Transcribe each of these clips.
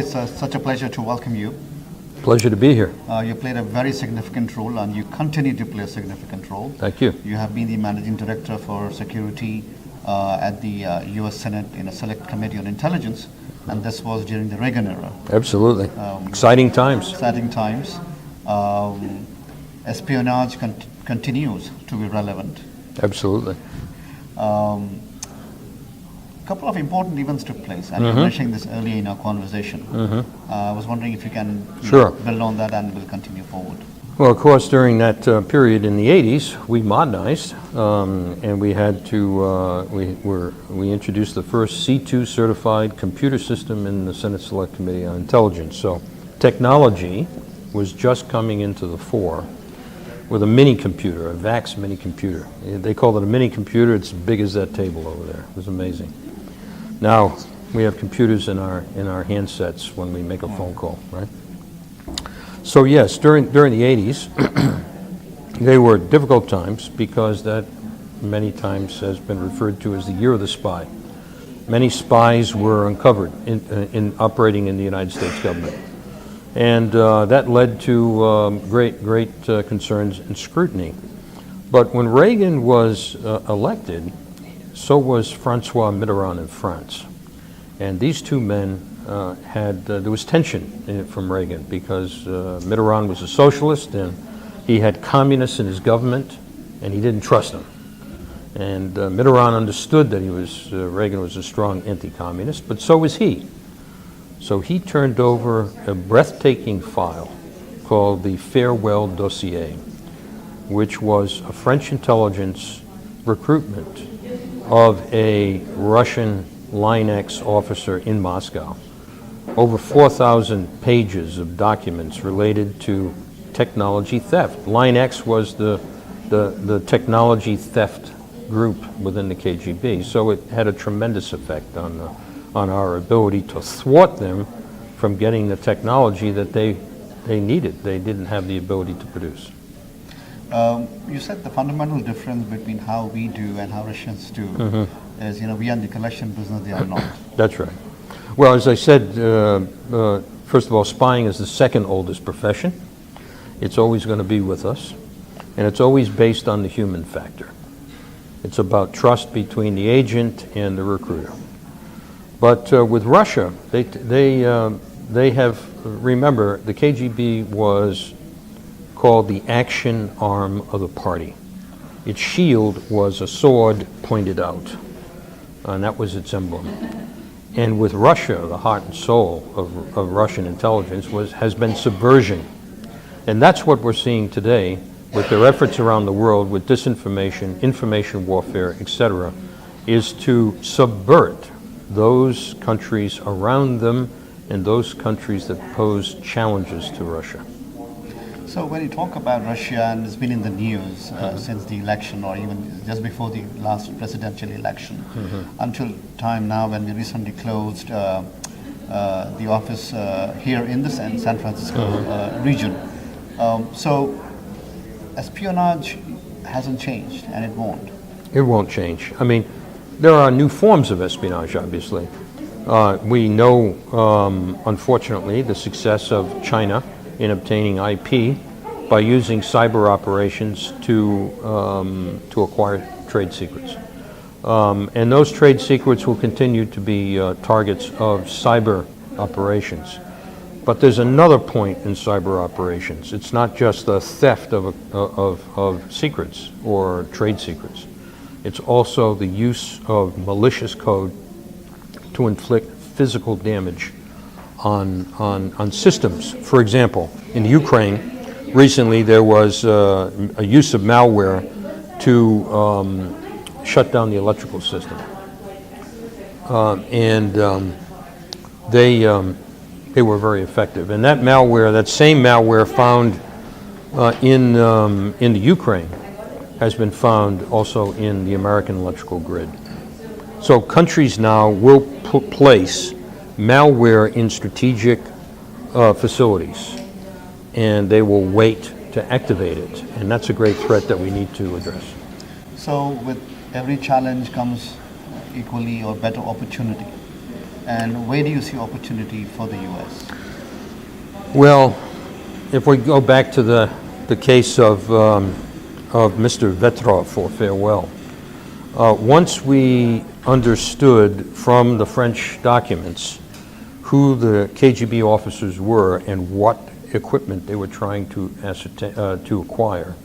it's such a pleasure to welcome you. Pleasure to be here. You played a very significant role and you continue to play a significant role. Thank you. You have been the Managing Director for Security at the U.S. Senate in a Select Committee on Intelligence, and this was during the Reagan era. Absolutely. Exciting times. Exciting times. Espionage continues to be relevant. Absolutely. A couple of important events took place, and you were mentioning this earlier in our conversation. I was wondering if you can build on that and we'll continue forward. Well, of course, during that period in the 80s, we modernized, and we had to, we introduced the first C2 certified computer system in the Senate Select Committee on Intelligence. So technology was just coming into the fore with a mini computer, a VAX mini computer. They called it a mini computer. It's as big as that table over there. It was amazing. Now we have computers in our handsets when we make a phone call, right? So yes, during the 80s, they were difficult times because that many times has been referred to as the year of the spy. Many spies were uncovered in operating in the United States government. And that led to great concerns and scrutiny. But when Reagan was elected, so was Francois Mitterrand in France. And these two men there was tension from Reagan because Mitterrand was a socialist and he had communists in his government and he didn't trust them. And Mitterrand understood that Reagan was a strong anti-communist, but so was he. So he turned over a breathtaking file called the Farewell Dossier, which was a French intelligence recruitment of a Russian Line X officer in Moscow. Over 4,000 pages of documents related to technology theft. Line X was the technology theft group within the KGB, so it had a tremendous effect on our ability to thwart them from getting the technology that they needed. They didn't have the ability to produce. You said the fundamental difference between how we do and how Russians do is, we are in the collection business, they are not. That's right. Well, as I said, first of all, spying is the second oldest profession. It's always going to be with us, and it's always based on the human factor. It's about trust between the agent and the recruiter. But with Russia, they have, remember, the KGB was called the action arm of the party. Its shield was a sword pointed out, and that was its emblem. And with Russia, the heart and soul of Russian intelligence has been subversion. And that's what we're seeing today with their efforts around the world with disinformation, information warfare, etc., is to subvert those countries around them and those countries that pose challenges to Russia. So when you talk about Russia, and it's been in the news since the election or even just before the last presidential election, until time now when we recently closed the office here in the San Francisco region. So espionage hasn't changed and it won't. It won't change. I mean, there are new forms of espionage, obviously. We know, unfortunately, the success of China in obtaining IP by using cyber operations to acquire trade secrets. And those trade secrets will continue to be targets of cyber operations. But there's another point in cyber operations. It's not just the theft of secrets or trade secrets. It's also the use of malicious code to inflict physical damage on systems. For example, in Ukraine, recently there was a use of malware to shut down the electrical system. They were very effective. And that malware, that same malware found in the Ukraine, has been found also in the American electrical grid. So countries now will place malware in strategic facilities, and they will wait to activate it. And that's a great threat that we need to address. So with every challenge comes equally or better opportunity. And where do you see opportunity for the U.S.? Well, if we go back to the case of Mr. Vetrov for farewell, once we understood from the French documents who the KGB officers were and what equipment they were trying to acquire,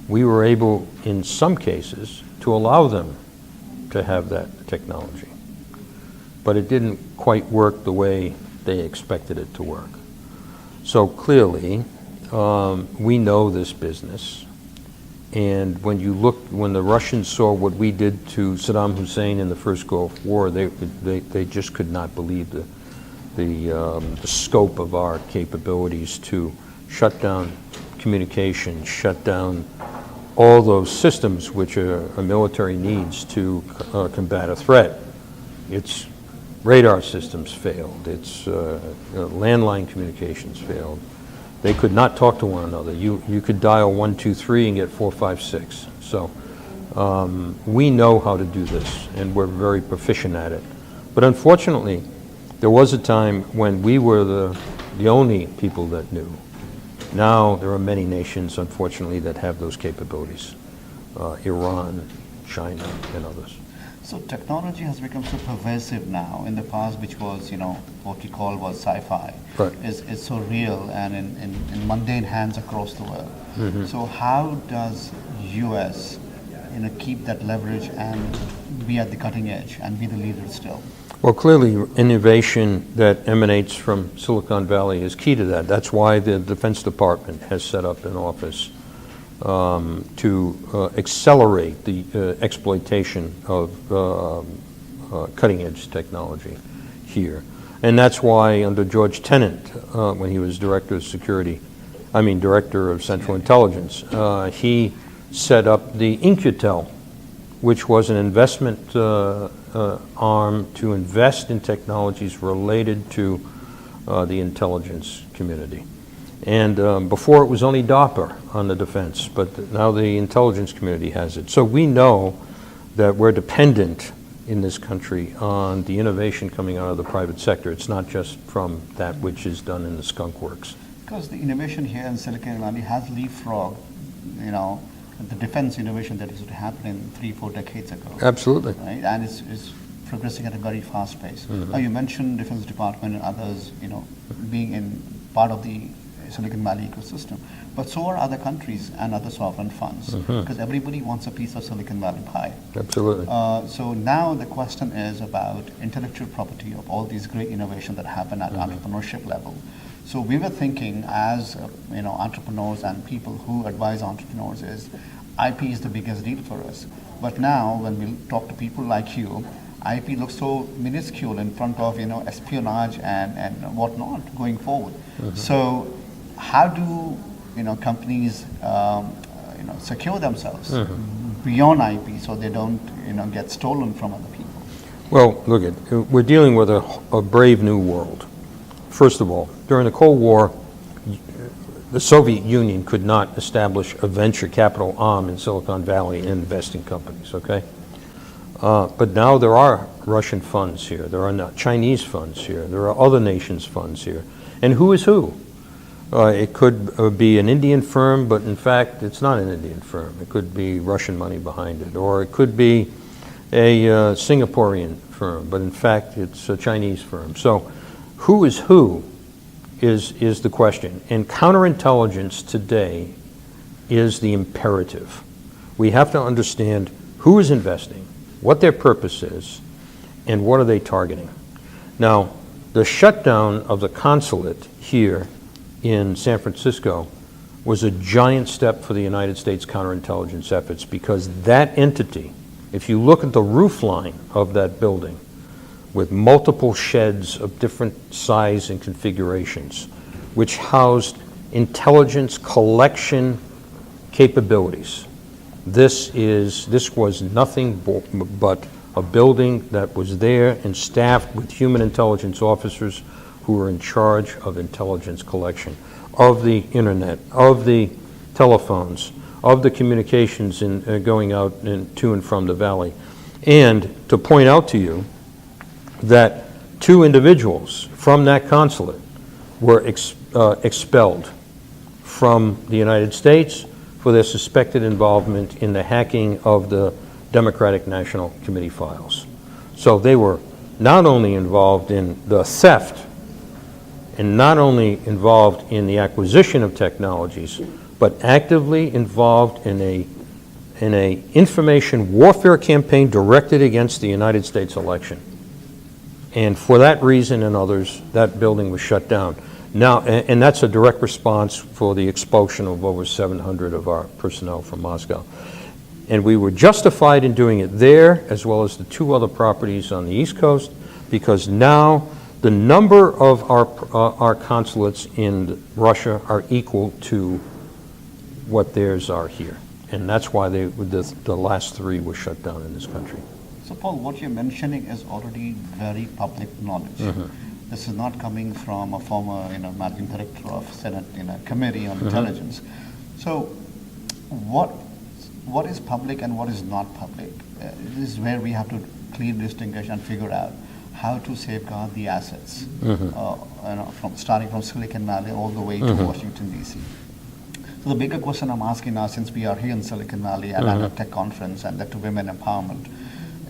we were able, in some cases, to allow them to have that technology. But it didn't quite work the way they expected it to work. So clearly, we know this business. And when the Russians saw what we did to Saddam Hussein in the first Gulf War, they just could not believe the scope of our capabilities to shut down communication, shut down all those systems which a military needs to combat a threat. Its radar systems failed, its landline communications failed. They could not talk to one another. You could dial 123 and get 456. So we know how to do this, and we're very proficient at it. But unfortunately, there was a time when we were the only people that knew. Now there are many nations, unfortunately, that have those capabilities. Iran, China, and others. So technology has become so pervasive now. In the past, which was, what we call was sci-fi, right, is so real and in mundane hands across the world. Mm-hmm. So how does U.S. keep that leverage and be at the cutting edge and be the leader still? Well, clearly, innovation that emanates from Silicon Valley is key to that. That's why the Defense Department has set up an office to accelerate the exploitation of cutting-edge technology here. And that's why under George Tenet, when he was Director of Central Intelligence, he set up the Incutel, which was an investment arm to invest in technologies related to the intelligence community. And before it was only DARPA on the defense, but now the intelligence community has it. So we know that we're dependent in this country on the innovation coming out of the private sector. It's not just from that which is done in the skunk works. Because the innovation here in Silicon Valley has leapfrogged, the defense innovation that used to happen in 3-4 decades ago. Absolutely. Right? And it's progressing at a very fast pace. Mm-hmm. Now you mentioned Defense Department and others, being in part of the Silicon Valley ecosystem. But so are other countries and other sovereign funds, because everybody wants a piece of Silicon Valley pie. Absolutely. So now the question is about intellectual property of all these great innovations that happen at entrepreneurship level. So we were thinking as entrepreneurs and people who advise entrepreneurs is IP is the biggest deal for us. But now when we talk to people like you, IP looks so minuscule in front of espionage and whatnot going forward. So how do companies secure themselves beyond IP so they don't get stolen from other people? Well, we're dealing with a brave new world. First of all, during the Cold War, the Soviet Union could not establish a venture capital arm in Silicon Valley and invest in companies, okay? But now there are Russian funds here, there are Chinese funds here, there are other nations' funds here. And who is who? It could be an Indian firm, but in fact it's not an Indian firm. It could be Russian money behind it, or it could be a Singaporean firm, but in fact it's a Chinese firm. So who is the question. And counterintelligence today is the imperative. We have to understand who is investing, what their purpose is, and what are they targeting. Now, the shutdown of the consulate here in San Francisco was a giant step for the United States counterintelligence efforts, because that entity, if you look at the roof line of that building with multiple sheds of different size and configurations, which housed intelligence collection capabilities. This was nothing but a building that was there and staffed with human intelligence officers who were in charge of intelligence collection, of the internet, of the telephones, of the communications going out to and from the valley. And to point out to you that 2 individuals from that consulate were expelled from the United States for their suspected involvement in the hacking of the Democratic National Committee files. So they were not only involved in the theft and not only involved in the acquisition of technologies, but actively involved in a information warfare campaign directed against the United States election. And for that reason and others, that building was shut down. Now, and that's a direct response for the expulsion of over 700 of our personnel from Moscow. And we were justified in doing it there, as well as the 2 other properties on the East Coast, because now the number of our consulates in Russia are equal to what theirs are here. And that's why the last 3 were shut down in this country. So, Paul, what you're mentioning is already very public knowledge. This is not coming from a former, managing director of Senate, Committee on Intelligence. So, what is public and what is not public? This is where we have to clearly distinguish and figure out how to safeguard the assets, starting from Silicon Valley all the way to Washington, D.C. So the bigger question I'm asking now, since we are here in Silicon Valley at a tech conference and that to women empowerment,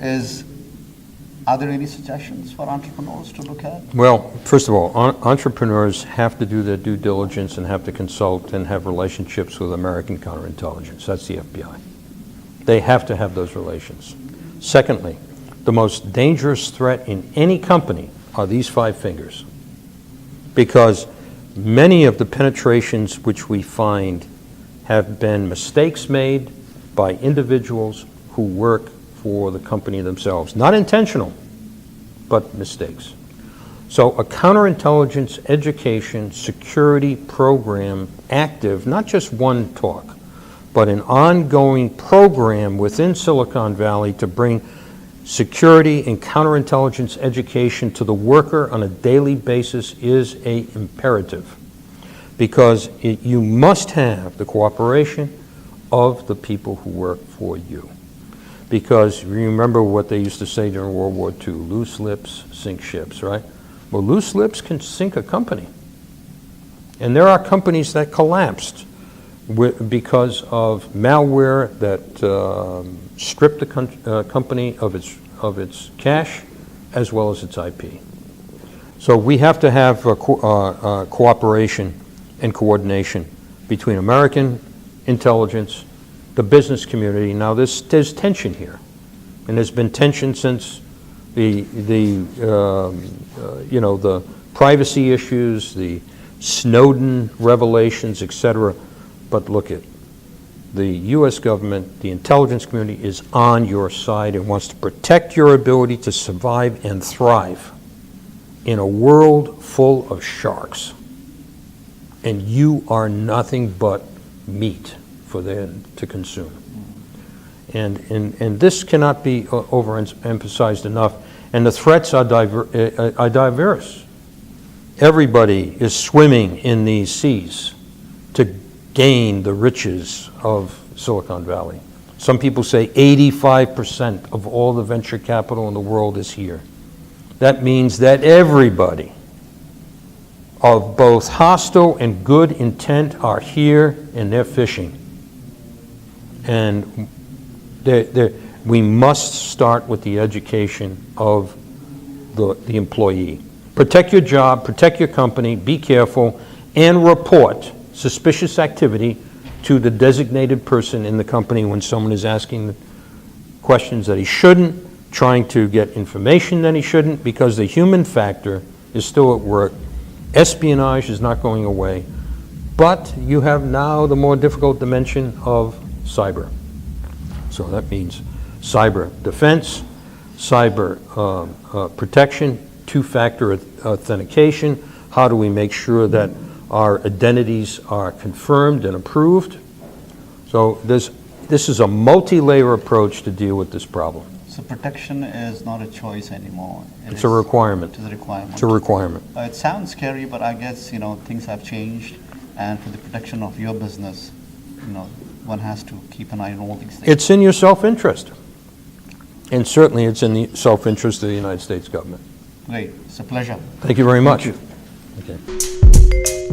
is are there any suggestions for entrepreneurs to look at? Well, first of all, entrepreneurs have to do their due diligence and have to consult and have relationships with American counterintelligence. That's the FBI. They have to have those relations. Secondly, the most dangerous threat in any company are these 5 fingers, because many of the penetrations which we find have been mistakes made by individuals who work for the company themselves. Not intentional, but mistakes. So a counterintelligence education security program, active, not just one talk, but an ongoing program within Silicon Valley to bring security and counterintelligence education to the worker on a daily basis is an imperative, because you must have the cooperation of the people who work for you. Because you remember what they used to say during World War II, loose lips sink ships, right? Well, loose lips can sink a company. And there are companies that collapsed because of malware that stripped the company of its cash as well as its IP. So we have to have cooperation and coordination between American intelligence, the business community. Now there's tension here, and there's been tension since the privacy issues, the Snowden revelations, etc. But look at the U.S. government, the intelligence community is on your side and wants to protect your ability to survive and thrive in a world full of sharks. And you are nothing but meat for them to consume. And this cannot be overemphasized enough. And the threats are diverse. Everybody is swimming in these seas to gain the riches of Silicon Valley. Some people say 85% of all the venture capital in the world is here. That means that everybody of both hostile and good intent are here, and they're fishing. And we must start with the education of the employee. Protect your job, protect your company, be careful, and report suspicious activity to the designated person in the company when someone is asking questions that he shouldn't, trying to get information that he shouldn't, because the human factor is still at work. Espionage is not going away, but you have now the more difficult dimension of cyber. So that means cyber defense, cyber protection, two-factor authentication. How do we make sure that our identities are confirmed and approved? So this is a multi-layer approach to deal with this problem. So protection is not a choice anymore. It's a requirement. It is a requirement. It's a requirement. It sounds scary, but I guess, things have changed, and for the protection of your business, one has to keep an eye on all these things. It's in your self-interest. And certainly it's in the self-interest of the United States government. Great. It's a pleasure. Thank you very much. you. Okay.